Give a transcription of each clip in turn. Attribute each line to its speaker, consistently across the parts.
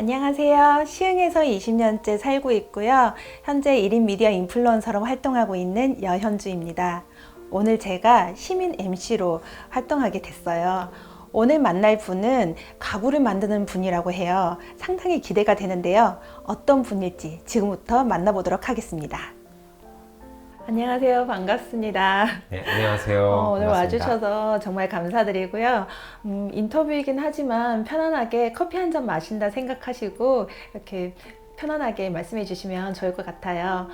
Speaker 1: 안녕하세요. 시흥에서 20년째 살고 있고요. 현재 1인 미디어 인플루언서로 활동하고 있는 여현주입니다. 오늘 제가 시민 MC로 활동하게 됐어요. 오늘 만날 분은 가구를 만드는 분이라고 해요. 상당히 기대가 되는데요. 어떤 분일지 지금부터 만나보도록 하겠습니다. 안녕하세요. 반갑습니다.
Speaker 2: 네, 안녕하세요.
Speaker 1: 오늘
Speaker 2: 반갑습니다.
Speaker 1: 와주셔서 정말 감사드리고요. 인터뷰이긴 하지만 편안하게 커피 한 잔 마신다 생각하시고 이렇게 편안하게 말씀해 주시면 좋을 것 같아요.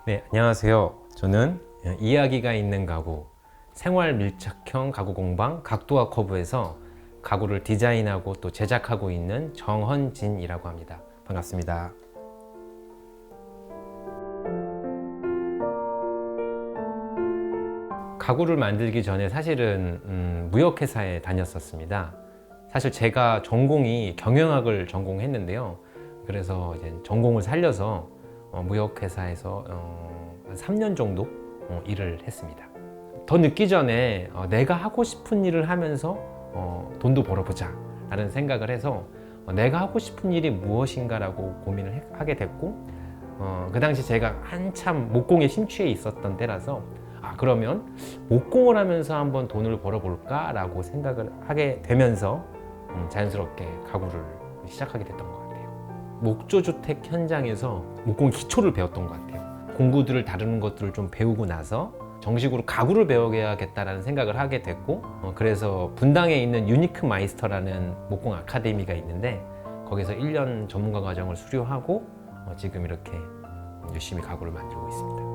Speaker 2: 네, 안녕하세요. 저는 이야기가 있는 가구, 생활 밀착형 가구 공방 각도와 커브에서 가구를 디자인하고 또 제작하고 있는 정헌진이라고 합니다. 반갑습니다. 가구를 만들기 전에 사실은 무역회사에 다녔었습니다. 사실 제가 전공이 경영학을 전공했는데요. 그래서 이제 전공을 살려서 무역회사에서 3년 정도 일을 했습니다. 더 늦기 전에 내가 하고 싶은 일을 하면서 돈도 벌어보자 라는 생각을 해서 내가 하고 싶은 일이 무엇인가라고 고민을 하게 됐고, 그 당시 제가 한참 목공에 심취해 있었던 때라서 그러면 목공을 하면서 한번 돈을 벌어볼까 라고 생각을 하게 되면서 자연스럽게 가구를 시작하게 됐던 것 같아요. 목조주택 현장에서 목공 기초를 배웠던 것 같아요. 공구들을 다루는 것들을 좀 배우고 나서 정식으로 가구를 배워야겠다라는 생각을 하게 됐고, 그래서 분당에 있는 유니크 마이스터라는 목공 아카데미가 있는데 거기서 1년 전문가 과정을 수료하고 지금 이렇게 열심히 가구를 만들고 있습니다.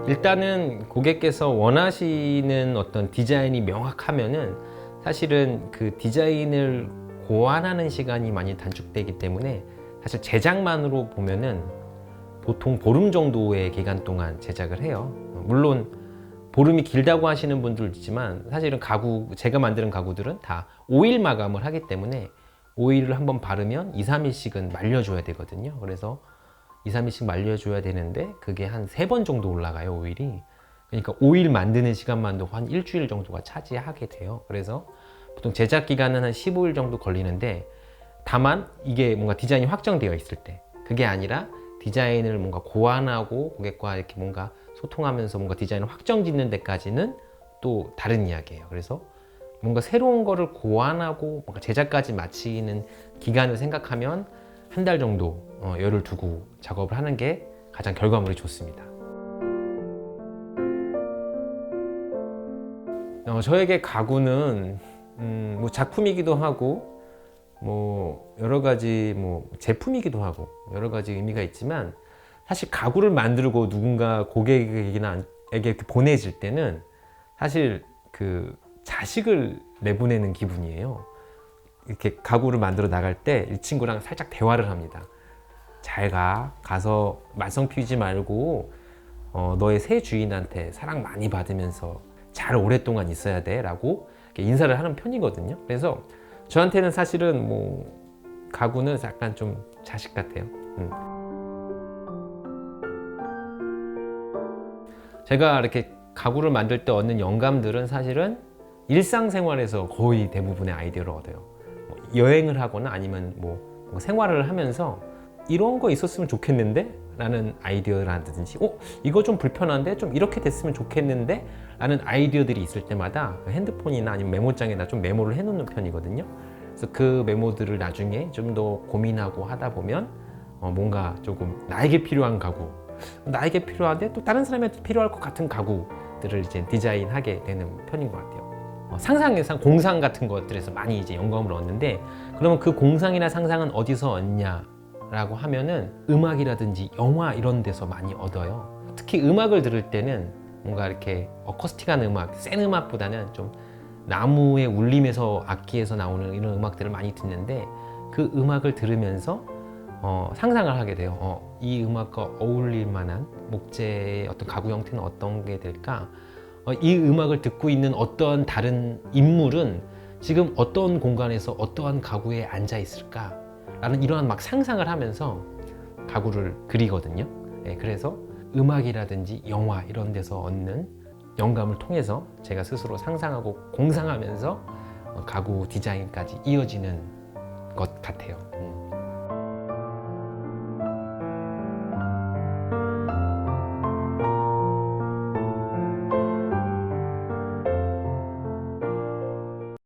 Speaker 2: 일단은 고객께서 원하시는 어떤 디자인이 명확하면은 사실은 그 디자인을 고안하는 시간이 많이 단축되기 때문에 사실 제작만으로 보면은 보통 보름 정도의 기간 동안 제작을 해요. 물론 보름이 길다고 하시는 분들 있지만 사실은 제가 만드는 가구들은 다 오일 마감을 하기 때문에 오일을 한번 바르면 2, 3일씩은 말려줘야 되거든요. 그래서 2, 3일씩 말려줘야 되는데 그게 한 3번 정도 올라가요, 오일이. 그러니까 오일 만드는 시간만도 한 일주일 정도가 차지하게 돼요. 그래서 보통 제작 기간은 한 15일 정도 걸리는데, 다만 이게 뭔가 디자인이 확정되어 있을 때, 그게 아니라 디자인을 뭔가 고안하고 고객과 이렇게 뭔가 소통하면서 뭔가 디자인을 확정 짓는 데까지는 또 다른 이야기예요. 그래서 뭔가 새로운 거를 고안하고 뭔가 제작까지 마치는 기간을 생각하면 한 달 정도 열을 두고 작업을 하는 게 가장 결과물이 좋습니다. 저에게 가구는 뭐 작품이기도 하고 뭐 여러 가지 뭐 제품이기도 하고 여러 가지 의미가 있지만, 사실 가구를 만들고 누군가 고객에게 이렇게 보내질 때는 사실 그 자식을 내보내는 기분이에요. 이렇게 가구를 만들어 나갈 때 이 친구랑 살짝 대화를 합니다. 잘 가서 말썽 피우지 말고 너의 새 주인한테 사랑 많이 받으면서 잘 오랫동안 있어야 돼 라고 인사를 하는 편이거든요. 그래서 저한테는 사실은 뭐 가구는 약간 좀 자식 같아요. 제가 이렇게 가구를 만들 때 얻는 영감들은 사실은 일상생활에서 거의 대부분의 아이디어를 얻어요. 여행을 하거나 아니면 뭐 생활을 하면서 이런 거 있었으면 좋겠는데 라는 아이디어라든지 이거 좀 불편한데 좀 이렇게 됐으면 좋겠는데 라는 아이디어들이 있을 때마다 핸드폰이나 아니면 메모장에다 좀 메모를 해놓는 편이거든요. 그래서 그 메모들을 나중에 좀 더 고민하고 하다 보면 뭔가 조금 나에게 필요한 가구, 나에게 필요한데 또 다른 사람한테 필요할 것 같은 가구들을 이제 디자인하게 되는 편인 것 같아요. 상상해상 공상 같은 것들에서 많이 이제 영감을 얻는데, 그러면 그 공상이나 상상은 어디서 얻냐라고 하면은 음악이라든지 영화 이런 데서 많이 얻어요. 특히 음악을 들을 때는 뭔가 이렇게 어쿠스틱한 음악, 센 음악보다는 좀 나무의 울림에서 악기에서 나오는 이런 음악들을 많이 듣는데, 그 음악을 들으면서 상상을 하게 돼요. 이 음악과 어울릴 만한 목재의 어떤 가구 형태는 어떤 게 될까? 이 음악을 듣고 있는 어떠한 다른 인물은 지금 어떤 공간에서 어떠한 가구에 앉아 있을까? 라는 이러한 막 상상을 하면서 가구를 그리거든요. 그래서 음악이라든지 영화 이런 데서 얻는 영감을 통해서 제가 스스로 상상하고 공상하면서 가구 디자인까지 이어지는 것 같아요.